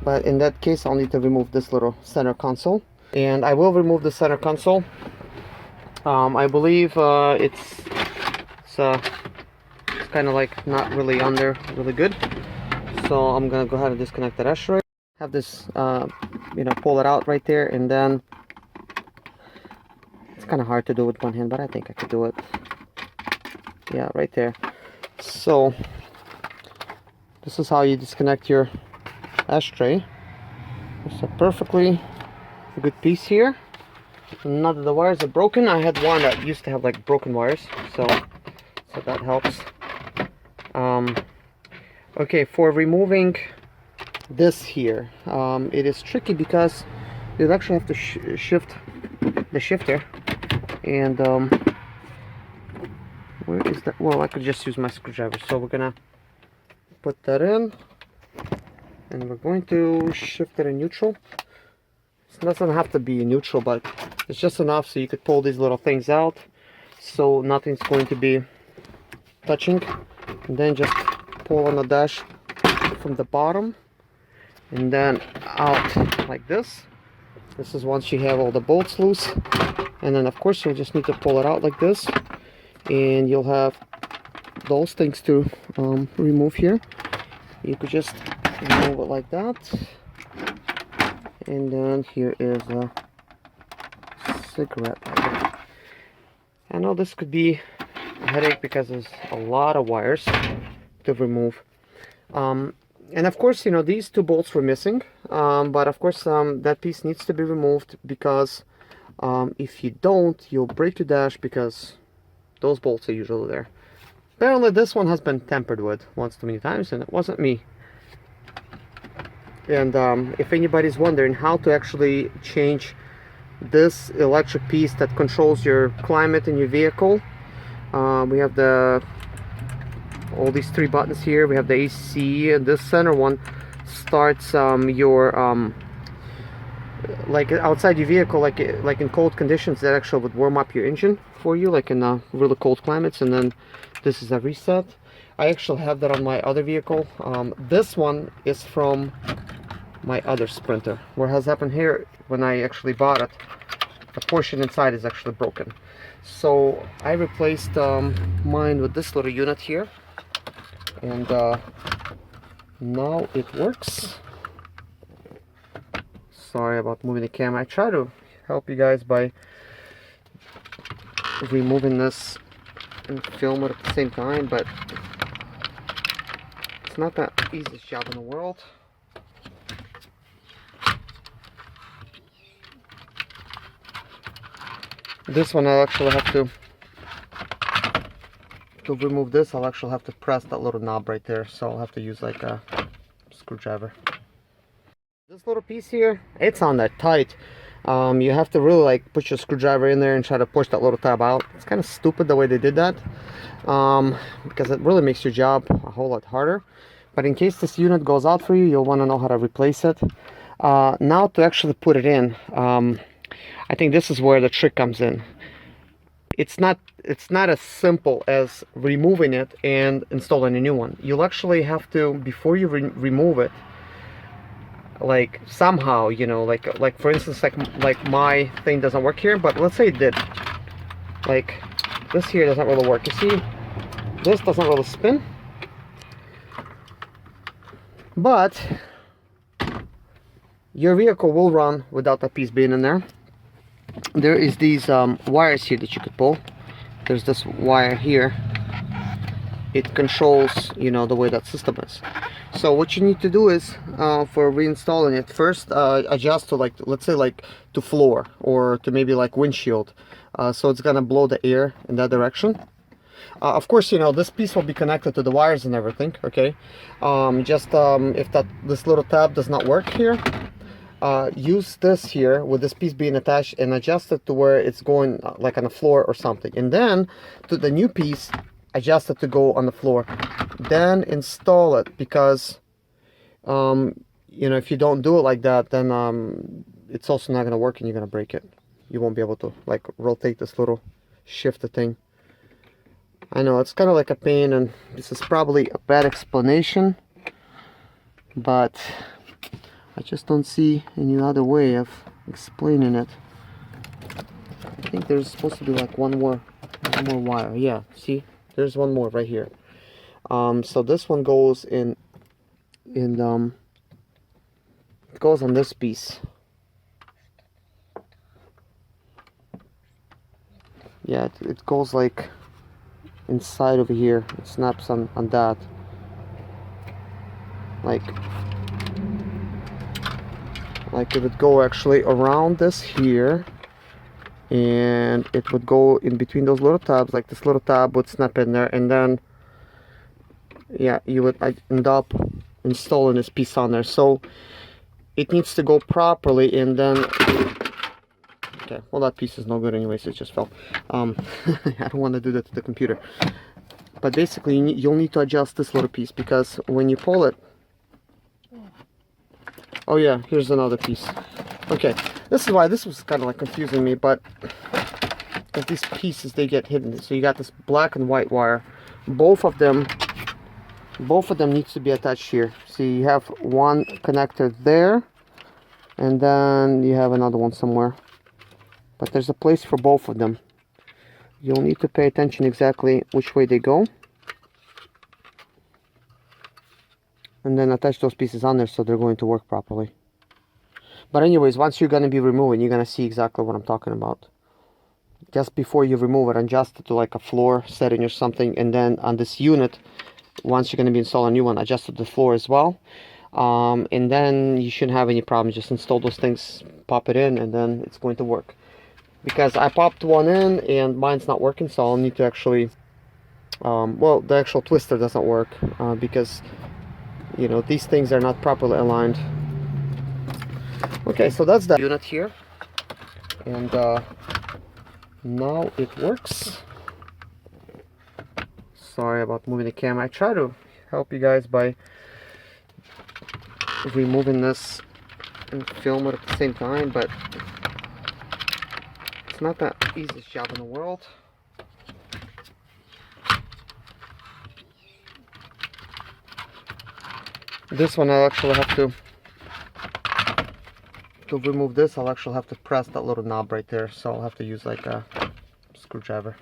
but in that case I'll need to remove this little center console, and I will remove the center console. I believe it's kind of like not really on there really good, so I'm gonna go ahead and disconnect that ashtray. Have this you know, pull it out right there, and then it's kind of hard to do with one hand, but I think I could do it. Yeah, right there. So this is how you disconnect your ashtray. It's a perfectly good piece here. None of the wires are broken. I had one that used to have like broken wires, so that helps. Okay, for removing this here, it is tricky because you actually have to shift the shifter, and where is that? Well, I could just use my screwdriver. So we're gonna put that in, and we're going to shift it in neutral. It doesn't have to be neutral, but it's just enough so you could pull these little things out, so nothing's going to be touching. And then just pull on the dash from the bottom, and then out like this. This is once you have all the bolts loose, and then of course you'll just need to pull it out like this, and you'll have those things to remove here. You could just remove it like that, and then here is a cigarette. I know this could be a headache because there's a lot of wires to remove, and of course, you know, these two bolts were missing, but of course that piece needs to be removed, because if you don't, you'll break your dash, because those bolts are usually there. Apparently this one has been tampered with once too many times, and it wasn't me. And if anybody's wondering how to actually change this electric piece that controls your climate in your vehicle, we have all these three buttons here. We have the AC, and this center one starts your like outside your vehicle, like in cold conditions, that actually would warm up your engine for you, like in really cold climates. And then this is a reset. I actually have that on my other vehicle. This one is from my other Sprinter. What has happened here, when I actually bought it, the portion inside is actually broken, so I replaced mine with this little unit here, and now it works. Sorry about moving the camera. I try to help you guys by removing this and film it at the same time, but it's not the easiest job in the world. This one I'll actually have to remove this. I'll actually have to press that little knob right there, so I'll have to use like a screwdriver. This little piece here, it's on that tight. You have to really like put your screwdriver in there and try to push that little tab out. It's kind of stupid the way they did that, because it really makes your job a whole lot harder. But in case this unit goes out for you, you'll want to know how to replace it. Now to actually put it in, I think this is where the trick comes in. It's not as simple as removing it and installing a new one. You'll actually have to, before you remove it, like somehow, you know, like for instance, like my thing doesn't work here, but let's say it did. Like this here doesn't really work. You see, this doesn't really spin, but your vehicle will run without that piece being in there. There is these wires here that you could pull. There's this wire here. It controls, you know, the way that system is. So what you need to do is, for reinstalling it, first adjust to, like, let's say like to floor, or to maybe like windshield, so it's gonna blow the air in that direction. Of course, you know, this piece will be connected to the wires and everything, okay? If this little tab does not work here, use this here with this piece being attached and adjust it to where it's going like on the floor or something, and then to the new piece adjust it to go on the floor, then install it, because you know, if you don't do it like that, then it's also not going to work and you're going to break it. You won't be able to like rotate this little shifter thing. I know it's kind of like a pain, and this is probably a bad explanation, but I just don't see any other way of explaining it. I think there's supposed to be like one more wire. Yeah, see, there's one more right here. So this one goes in it goes on this piece. Yeah, it goes like inside over here. It snaps on that. Like it would go actually around this here, and it would go in between those little tabs. Like this little tab would snap in there, and then yeah, you would end up installing this piece on there. So it needs to go properly, and then okay, well, that piece is no good anyways, it just fell. I don't want to do that to the computer, but basically you'll need to adjust this little piece, because when you pull it, oh yeah, here's another piece. Okay, this is why this was kind of like confusing me, but because these pieces, they get hidden. So you got this black and white wire, both of them needs to be attached here. So you have one connector there, and then you have another one somewhere, but there's a place for both of them. You'll need to pay attention exactly which way they go, and then attach those pieces on there so they're going to work properly. But anyways, once you're going to be removing, you're going to see exactly what I'm talking about. Just before you remove it, adjust it to like a floor setting or something, and then on this unit, once you're going to be installing a new one, adjust it to the floor as well. And then you shouldn't have any problems. Just install those things, pop it in, and then it's going to work. Because I popped one in and mine's not working, so I'll need to actually well, the actual twister doesn't work because, you know, these things are not properly aligned. Okay, so that's the unit here, and now it works. Sorry about moving the camera. I try to help you guys by removing this and film it at the same time, but it's not the easiest job in the world. This one I'll actually have to remove this. I'll actually have to press that little knob right there, so I'll have to use like a screwdriver.